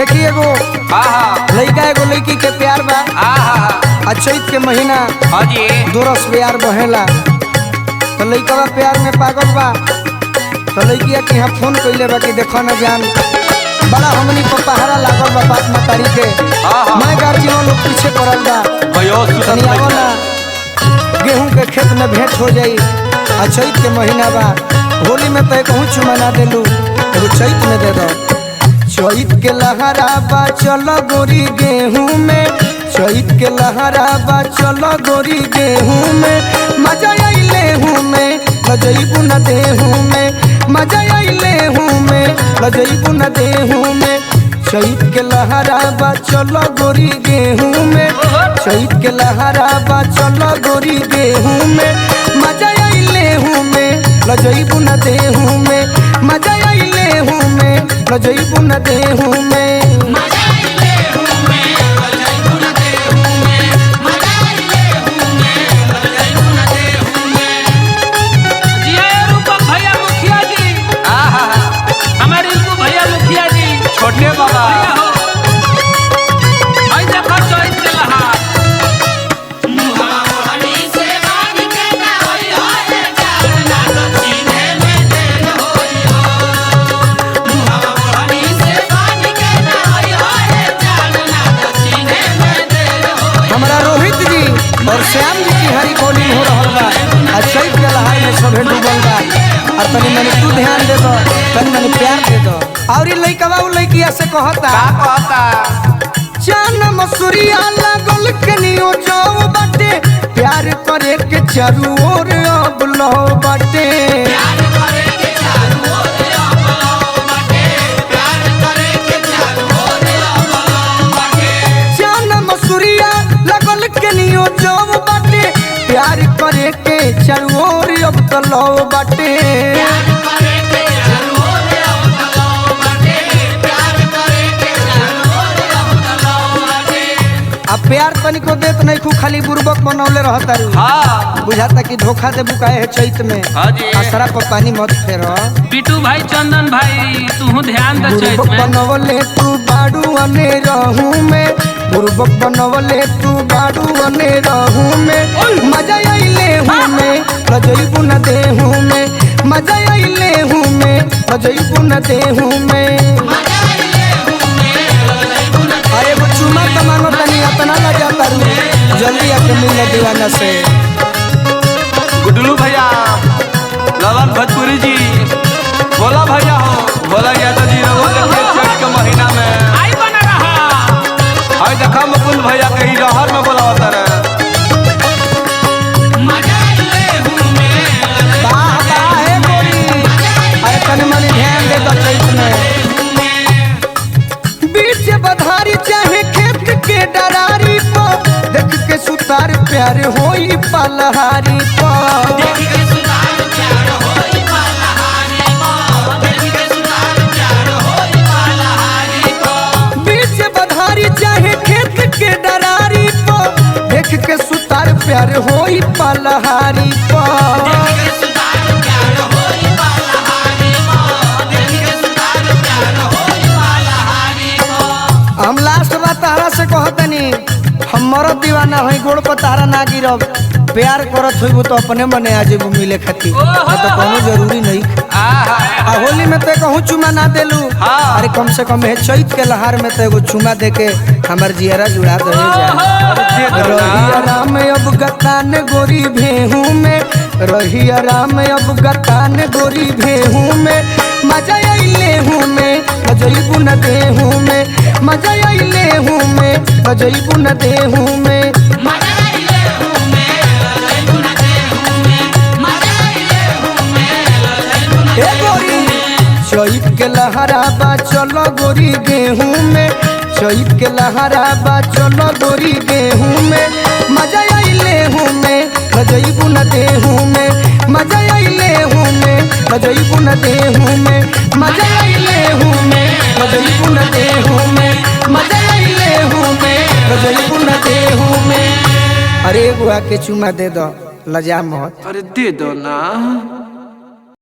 देखिए एगो लड़का एगो लड़की के प्यार बा। चैत के महीना दोरस प्यार बहेला तो लड़का प्यार में पागल बा। तो लड़किया के यहाँ फोन कैले बा कि देखो न जान बड़ा हमनी को पहाड़ा लागल बा बाप मतारी के मैं गार्जियन लोग पीछे पड़ल बा। आवो ना गेहूं के खेत में भेंट हो जाई। चैत के महीना बा होली में तो कहूँ चुमा ना देलू एगो चैत में दे दो। चैत के लहरा बा चलो गोरी गेहूं में, चैत के लहरा बा चलो गोरी गेहूं में, मजा आइले हूँ में लजैबू न देहूं में, मजा आइले हूँ में लजैबू न देहूं में। चैत के लहरा बा चलो गोरी गेहूं में, चैत के लहरा बा चलो गोरी गेहूं में, मजा आइले हूँ में लजैबू न देहूं में, मजा आइले हूँ में लजैबू न देहूं में। छोटे बाबा हमारा रोहित जी और श्याम जी की हरी बोली हो रहा बा। चैत के लहार में सब डूबल बा। और तनी मैंने तू ध्यान दे दो, तनी मैंने प्यार दे दो। और ये लइकवा उ लइकिया से कहता जान मसूरिया लागल कनियो जाओ बाटे, प्यार करे के चारू ओर अब लो बाटे, प्यार करे के चारू ओर अब लो बाटे, प्यार करे के चारू ओर अब लो बाटे। जान मसूरिया लागल कनियो जाओ बाटे, प्यार करे के चारू ओर अब तो लो बाटे, प्यार तनिको देत नहीं खू खाली बुर्बक बनौले रहता रू। बुझाता कि धोखा दे बुकाए है चैत में। असरा को पानी मत फेरो। बिटू भाई चंदन भाई तू ध्यान दे चैत में। बनवले तू बाडू अने रहू में, बुर्बक बनवले तू बाडू अने रहू में, मजा आइले हूँ में लजैबू न देहू में, मजा आइले हूँ में लजैबू न देहू में। अरे वो चुमा कमानो तनी अपना ला जाता रू, जल्दी आके मिल दीवाना से। गुडलू भैया ललन भोजपुरी जी बोला भैया हो बोला यादव जी रहो चैत के महीना में आई बना रहा। हाय देखा मुकुंद भैया के ही रहर में बोला होता रे। मजा आइले हूं में वाह वाह है गोरी। अरे तनी मनी ध्यान दे दो चैत में। बीच बधारी चाहे खेत के डरारी पो, देख के सुतार प्यार होई पलहारी पो, देख के सुतार प्यार होई पलहारी पो, देख के सुतार प्यार होई पलहारी पो। बीच बधारी चाहे खेत के डरारी पो, देख के सुतार प्यार होई पलहारी पो, देख के सुतार प्यार होई पलहारी पो, देख के सुतार प्यार होई पलहारी पो। हम लास्ट बात तारा से कहतनी हम मरद दीवाना है गोड़ पर तारा ना गिरब, प्यार करत होइबो तो अपने मने आ जेबू मिले खातिर, तो कोनो जरूरी नहीं। होली में तो कहूँ चुमा ना देलू, अरे कम से कम है चैत के लहार में तो एगो चुमा दे के हमार जियरा जुड़ा दे रही आराम अब गतान गोरी भेहू में, रही आराम अब गतान गोरी भेहू में, मजा आइले हूँ में लजैबू न देहू में, मजा आइले हूँ में लजैबू न देहू में, मजा आइले हूँ में लजैबू न देहू में, मजा आइले हूँ में लजैबू न देहू में। चैत के लहरा बा चलो गोरी गेहूं में, चैत के लहरा बा चलो गोरी गेहूं में, मजा आइले हूँ में लजैबू न देहू में, मजा आइले हूँ में लजैबू न देहू में, मजा आइले हूँ में लजैबू न देहू में, मजा आइले हूँ में लजैबू न देहू में। अरे एगो आके चुमा दे दो लजा मत। अरे दे दो ना।